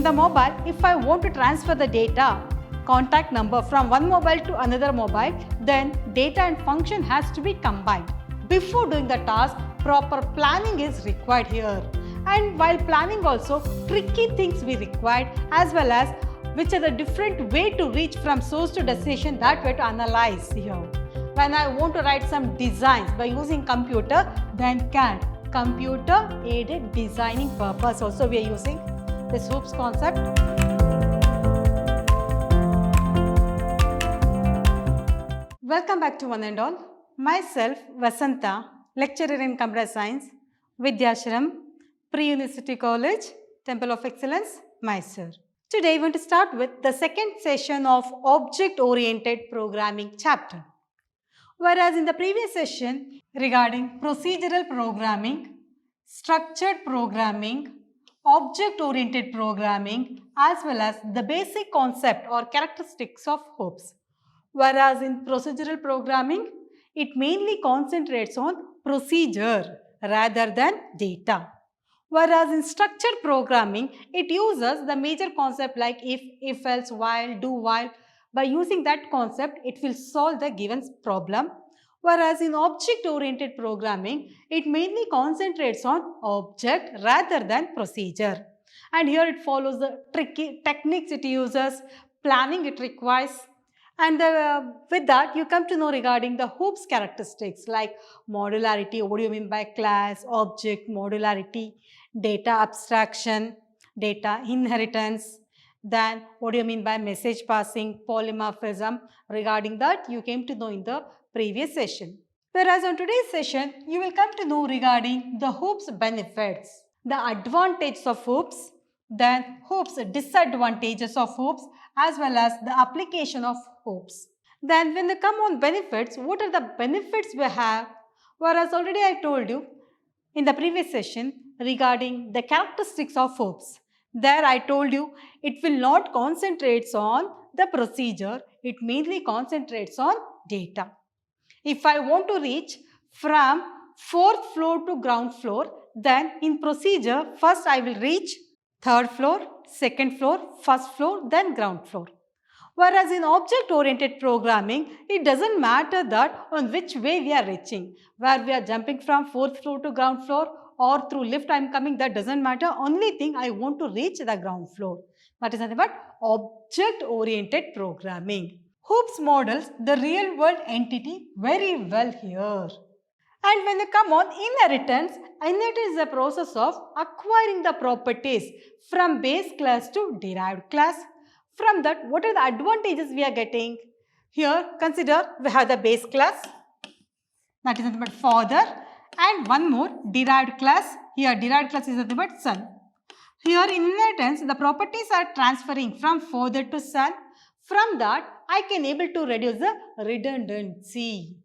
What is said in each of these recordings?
In the mobile, if I want to transfer the data, contact number from one mobile to another mobile, then data and function has to be combined. Before doing the task, proper planning is required here. And while planning also, tricky things we required as well as which are the different way to reach from source to destination that we have to analyze here. When I want to write some designs by using computer, then CAD, computer aided designing purpose, also we are using this hoops concept. Welcome back to one and all. Myself, Vasanta, lecturer in Computer Science, Vidhyaashram, Pre-University College, Temple of Excellence, Mysore. Today, we want to start with the second session of Object-Oriented Programming chapter. Whereas in the previous session, regarding procedural programming, structured programming, object-oriented programming, as well as the basic concept or characteristics of hoops. Whereas in procedural programming, it mainly concentrates on procedure rather than data. Whereas in structured programming, it uses the major concept like if else, while, do while. By using that concept, it will solve the given problem. Whereas in object-oriented programming, it mainly concentrates on object rather than procedure. And here it follows the tricky techniques it uses, planning it requires. And with that, you come to know regarding the hoops characteristics like modularity, what do you mean by class, object, modularity, data abstraction, data inheritance, then what do you mean by message passing, polymorphism. Regarding that, you came to know in the previous session. Whereas on today's session, you will come to know regarding the hoops benefits, the advantages of hoops, then hoops disadvantages of hoops, as well as the application of hoops. Then when they come on benefits, what are the benefits we have? Whereas already I told you in the previous session regarding the characteristics of hoops. There I told you it will not concentrate on the procedure, it mainly concentrates on data. If I want to reach from 4th floor to ground floor, then in procedure, first I will reach 3rd floor, 2nd floor, 1st floor, then ground floor. Whereas in object-oriented programming, it doesn't matter that on which way we are reaching. Where we are jumping from 4th floor to ground floor or through lift I am coming, that doesn't matter. Only thing I want to reach the ground floor. That is nothing but object-oriented programming. Hoops models the real world entity very well here. And when you come on inheritance, inheritance is the process of acquiring the properties from base class to derived class. From that, what are the advantages we are getting? Here, consider we have the base class, that is nothing but father, and one more derived class. Here, derived class is nothing but son. Here, in inheritance, the properties are transferring from father to son. From that, I can able to reduce the redundancy.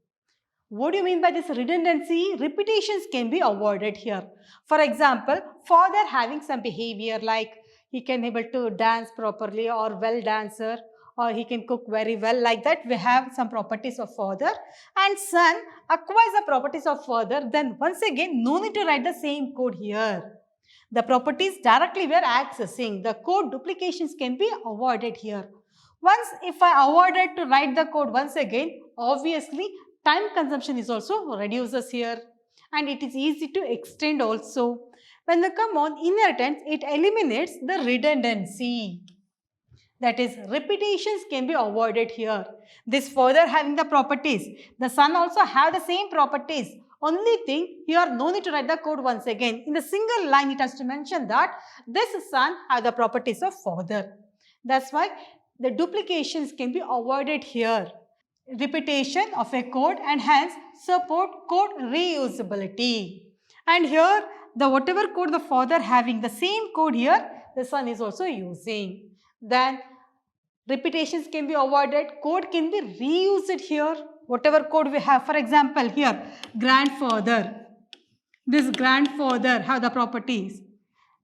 What do you mean by this redundancy? Repetitions can be avoided here. For example, father having some behavior like he can able to dance properly or well dancer, or he can cook very well, like that we have some properties of father, and son acquires the properties of father, then once again no need to write the same code here. The properties directly we are accessing, the code duplications can be avoided here. Once if I avoided to write the code once again, obviously time consumption is also reduces here, and it is easy to extend also. When they come on inheritance, it eliminates the redundancy. That is, repetitions can be avoided here. This father having the properties, the son also have the same properties. Only thing, here no need to write the code once again. In the single line, it has to mention that this son have the properties of father. That's why the duplications can be avoided here. Repetition of a code and hence support code reusability. And here, the whatever code the father having, the same code here, the son is also using. Then repetitions can be avoided, code can be reused here. Whatever code we have, for example, here, grandfather. This grandfather have the properties.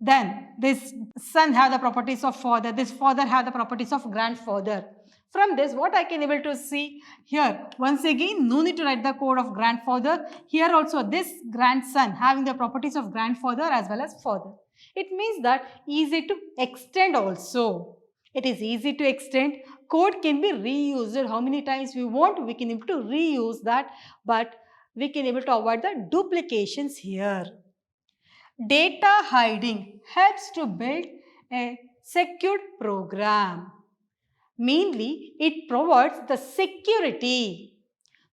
Then this son have the properties of father. This father have the properties of grandfather. From this, what I can able to see here, once again, no need to write the code of grandfather. Here also, this grandson having the properties of grandfather as well as father. It means that easy to extend also. It is easy to extend. Code can be reused how many times we want. We can able to reuse that, but we can able to avoid the duplications here. Data hiding helps to build a secured program. Mainly, it provides the security.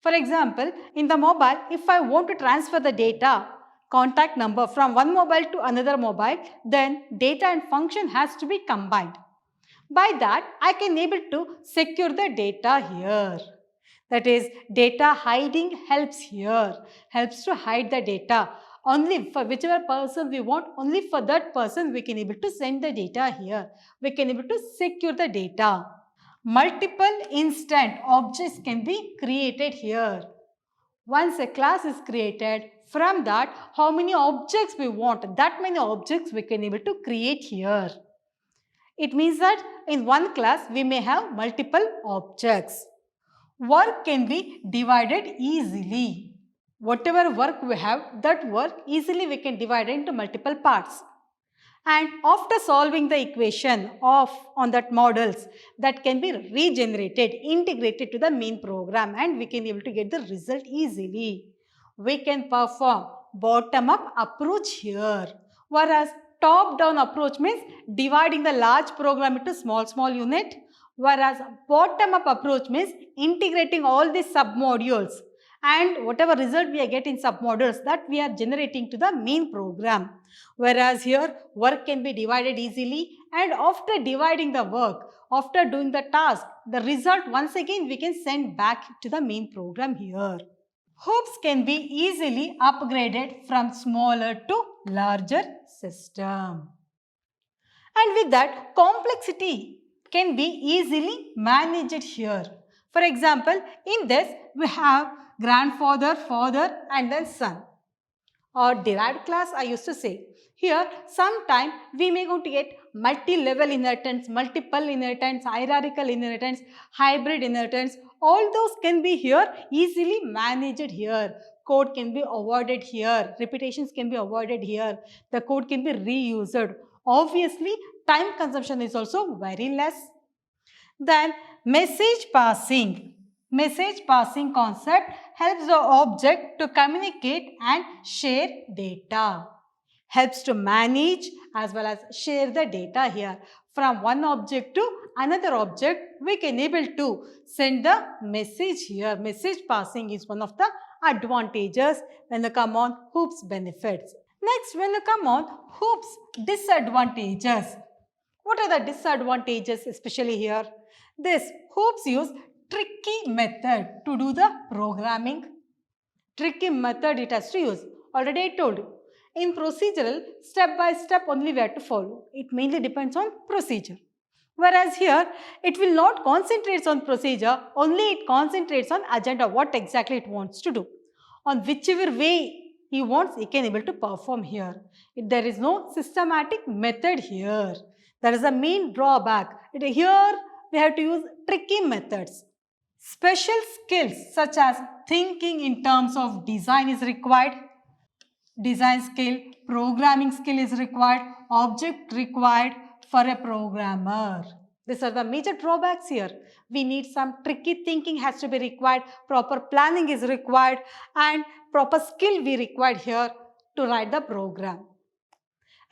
For example, in the mobile, if I want to transfer the data, contact number from one mobile to another mobile, then data and function has to be combined. By that, I can able to secure the data here. That is, data hiding helps here, helps to hide the data. Only for whichever person we want, only for that person we can able to send the data here. We can able to secure the data. Multiple instant objects can be created here. Once a class is created, from that how many objects we want, that many objects we can able to create here. It means that in one class we may have multiple objects. Work can be divided easily. Whatever work we have, that work easily we can divide into multiple parts. And after solving the equation on that models, that can be regenerated, integrated to the main program, and we can be able to get the result easily. We can perform bottom-up approach here, whereas top-down approach means dividing the large program into small unit, whereas bottom-up approach means integrating all these submodules and whatever result we are getting submodules that we are generating to the main program. Whereas here work can be divided easily, and after dividing the work, after doing the task, the result once again we can send back to the main program here. Hoops can be easily upgraded from smaller to larger system. And with that, complexity can be easily managed here. For example, in this we have grandfather, father and then son, or derived class I used to say. Here sometime we may going to get multi-level inheritance, multiple inheritance, hierarchical inheritance, hybrid inheritance. All those can be here easily managed here. Code can be avoided here, repetitions can be avoided here, the code can be reused. Obviously, time consumption is also very less. Then message passing. Message passing concept helps the object to communicate and share data. Helps to manage as well as share the data here. From one object to another object, we can able to send the message here. Message passing is one of the advantages when you come on hoops benefits. Next, when you come on hoops disadvantages. What are the disadvantages especially here? This hoops use tricky method to do the programming. Tricky method it has to use. Already I told you. In procedural, step by step only we have to follow. It mainly depends on procedure. Whereas here, it will not concentrate on procedure, only it concentrates on agenda, what exactly it wants to do. On whichever way he wants, he can able to perform here. There is no systematic method here. That is the main drawback. Here, we have to use tricky methods. Special skills such as thinking in terms of design is required. Design skill, programming skill is required, object required for a programmer. These are the major drawbacks here. We need some tricky thinking has to be required, proper planning is required, and proper skill we required here to write the program.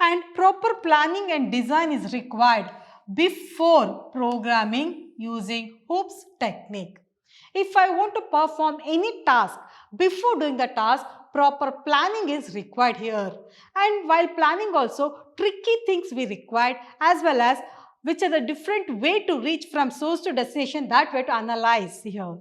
And proper planning and design is required before programming using hoops technique. If I want to perform any task, before doing the task, proper planning is required here. And while planning also, tricky things we required as well as which are the different way to reach from source to destination, that way to analyze here.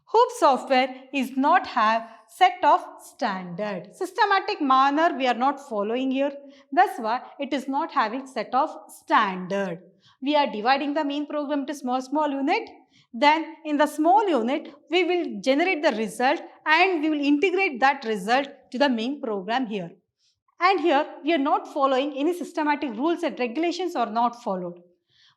Hoop software is not have set of standard. Systematic manner we are not following here. That's why it is not having set of standard. We are dividing the main program into small unit. Then in the small unit, we will generate the result and we will integrate that result to the main program here. And here we are not following any systematic rules and regulations are not followed.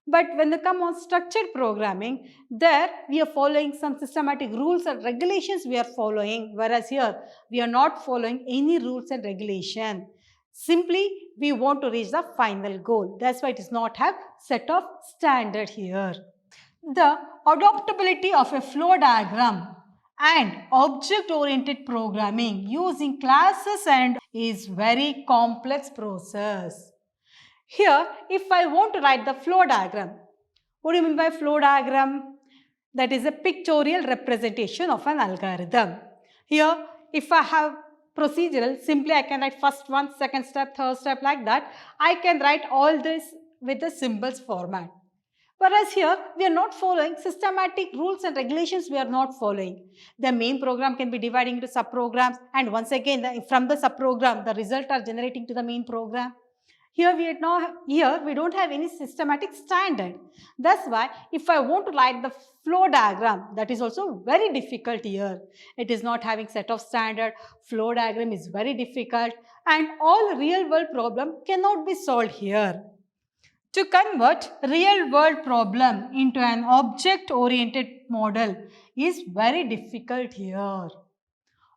But when they come on structured programming, there we are following some systematic rules and regulations we are following, whereas here we are not following any rules and regulation. Simply we want to reach the final goal. That's why it does not have set of standard here. The adaptability of a flow diagram and object-oriented programming using classes and is very complex process. Here, if I want to write the flow diagram, what do you mean by flow diagram? That is a pictorial representation of an algorithm. Here, if I have procedural, simply I can write first one, second step, third step like that. I can write all this with the symbols format. Whereas here, we are not following systematic rules and regulations we are not following. The main program can be divided into subprograms, and once again, from the subprogram, the results are generating to the main program. Here we don't have any systematic standard. That's why if I want to write the flow diagram, that is also very difficult here. It is not having set of standard. Flow diagram is very difficult, and all real world problem cannot be solved here. To convert real world problem into an object-oriented model is very difficult here.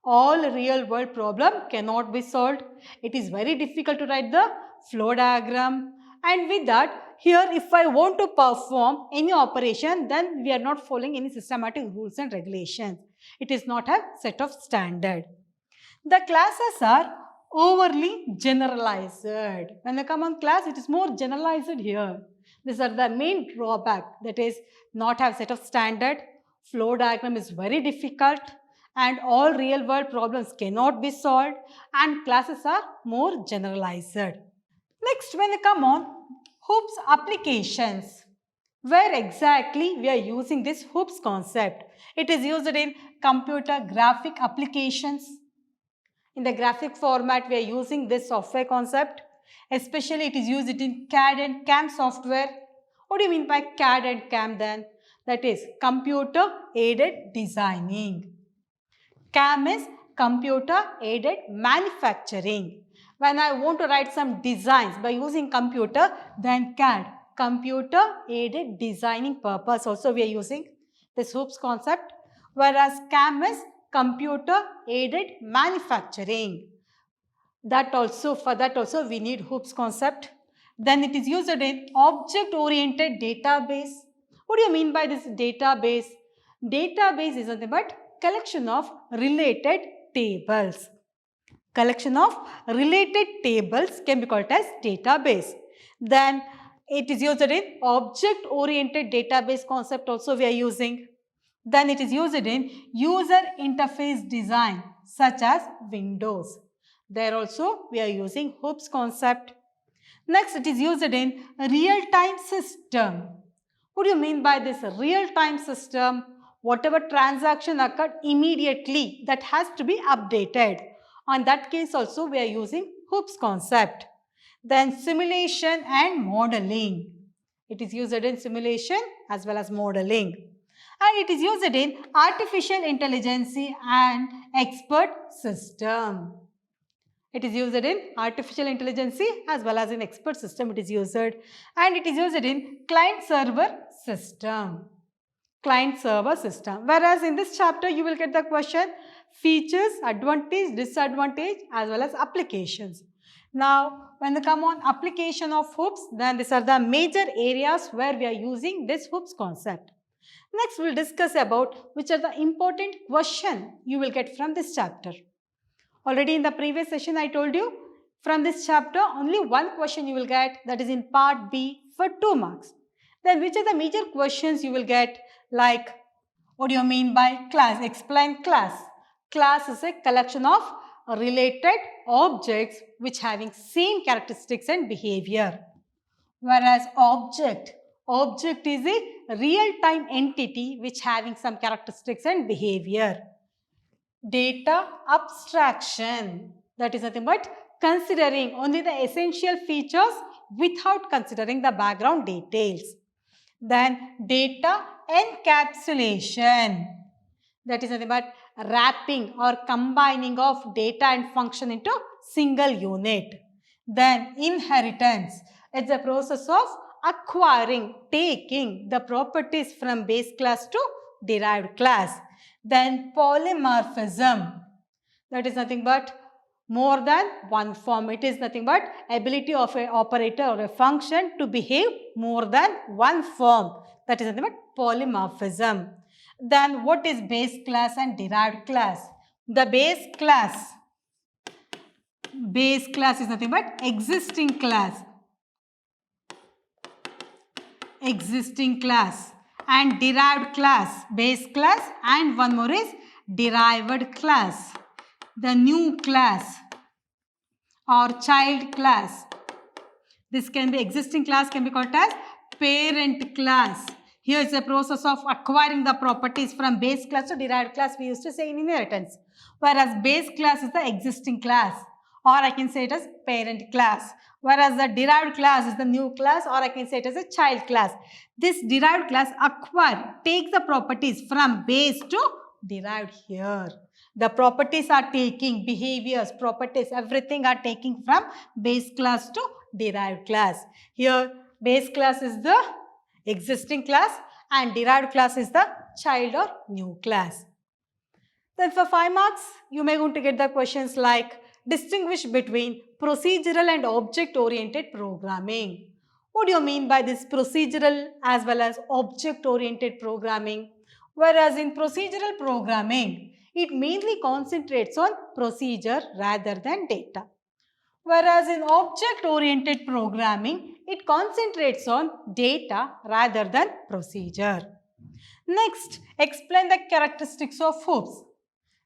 All real world problem cannot be solved. It is very difficult to write the flow diagram, and with that, here if I want to perform any operation, then we are not following any systematic rules and regulations. It is not a set of standard. The classes are overly generalized. When they come on class, it is more generalized here. These are the main drawback, that is not have set of standard. Flow diagram is very difficult, and all real world problems cannot be solved, and classes are more generalized. Next, when they come on hoops applications, where exactly we are using this hoops concept. It is used in computer graphic applications. In the graphic format, we are using this software concept. Especially it is used in CAD and CAM software. What do you mean by CAD and CAM then? That is computer aided designing. CAM is computer aided manufacturing. When I want to write some designs by using computer, then CAD, computer aided designing purpose, also we are using this hoops concept. Whereas CAM is computer aided manufacturing. For that also we need hoops concept. Then it is used in object-oriented database. What do you mean by this database? Database is nothing but collection of related tables. Collection of related tables can be called as database. Then it is used in object-oriented database concept also we are using. Then it is used in user interface design such as Windows. There also we are using hoops concept. Next, it is used in real-time system. What do you mean by this real-time system? Whatever transaction occurred immediately, that has to be updated. On that case also we are using hoops concept. Then simulation and modeling. It is used in simulation as well as modeling. And it is used in artificial intelligence and expert system. It is used in artificial intelligence as well as in expert system it is used. And it is used in client-server system. Client-server system. Whereas in this chapter you will get the question features, advantage, disadvantage as well as applications. Now, when they come on application of hoops, then these are the major areas where we are using this hoops concept. Next, we will discuss about which are the important questions you will get from this chapter. Already in the previous session, I told you from this chapter, only one question you will get, that is in part B for 2 marks. Then which are the major questions you will get, like what do you mean by class? Explain class. Class is a collection of related objects which having same characteristics and behavior. Whereas object is a real-time entity which having some characteristics and behavior. Data abstraction, that is nothing but considering only the essential features without considering the background details. Then data encapsulation, that is nothing but wrapping or combining of data and function into single unit. Then inheritance, it's a process of acquiring, taking the properties from base class to derived class. Then polymorphism, that is nothing but more than one form. It is nothing but ability of an operator or a function to behave more than one form. That is nothing but polymorphism. Then what is base class and derived class? The base class is nothing but existing class. And derived class, base class, and one more is derived class, the new class or child class. This can be existing class, can be called as parent class. Here is the process of acquiring the properties from base class to derived class we used to say in inheritance. Whereas base class is the existing class, or I can say it as parent class. Whereas the derived class is the new class, or I can say it as a child class. This derived class takes the properties from base to derived here. The properties are taking, behaviors, properties, everything are taking from base class to derived class. Here base class is the existing class and derived class is the child or new class. Then for 5 marks, you may going to get the questions like distinguish between procedural and object-oriented programming. What do you mean by this procedural as well as object-oriented programming? Whereas in procedural programming, it mainly concentrates on procedure rather than data. Whereas in object-oriented programming, it concentrates on data rather than procedure. Next, explain the characteristics of hoops.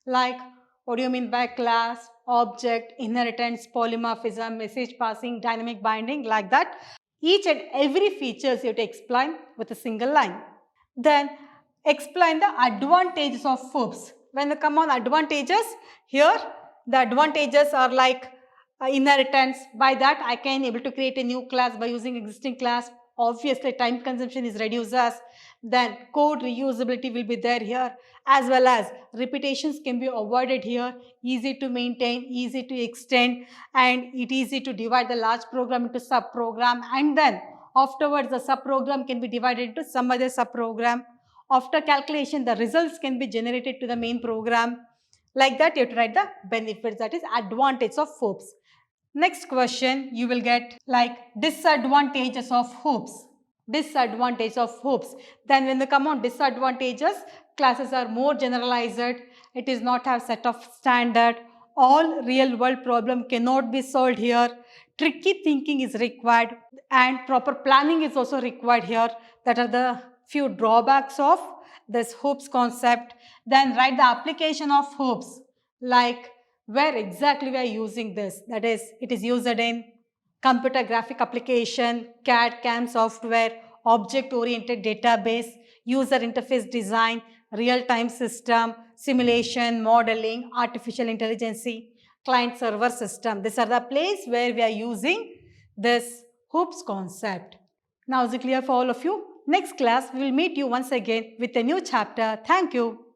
Like, what do you mean by class, object, inheritance, polymorphism, message passing, dynamic binding, like that. Each and every features you have to explain with a single line. Then, explain the advantages of hoops. When we come on advantages, here the advantages are like inheritance. By that I can able to create a new class by using existing class. Obviously time consumption is reduces. Then code reusability will be there here, as well as repetitions can be avoided here, easy to maintain, easy to extend, and it easy to divide the large program into sub-program, and then afterwards the sub-program can be divided into some other sub-program. After calculation, the results can be generated to the main program. Like that, you have to write the benefits, that is advantage of hoops. Next question you will get like disadvantages of hoops. Disadvantage of hoops. Then when they come on disadvantages, classes are more generalized. It is not have set of standard. All real world problem cannot be solved here. Tricky thinking is required and proper planning is also required here. That are the few drawbacks of this hoops concept. Then write the application of hoops, like where exactly we are using this. That is, it is used in computer graphic application, CAD/CAM software, object-oriented database, user interface design, real-time system, simulation, modeling, artificial intelligence, client-server system. These are the places where we are using this hoops concept. Now is it clear for all of you? Next class, we will meet you once again with a new chapter. Thank you.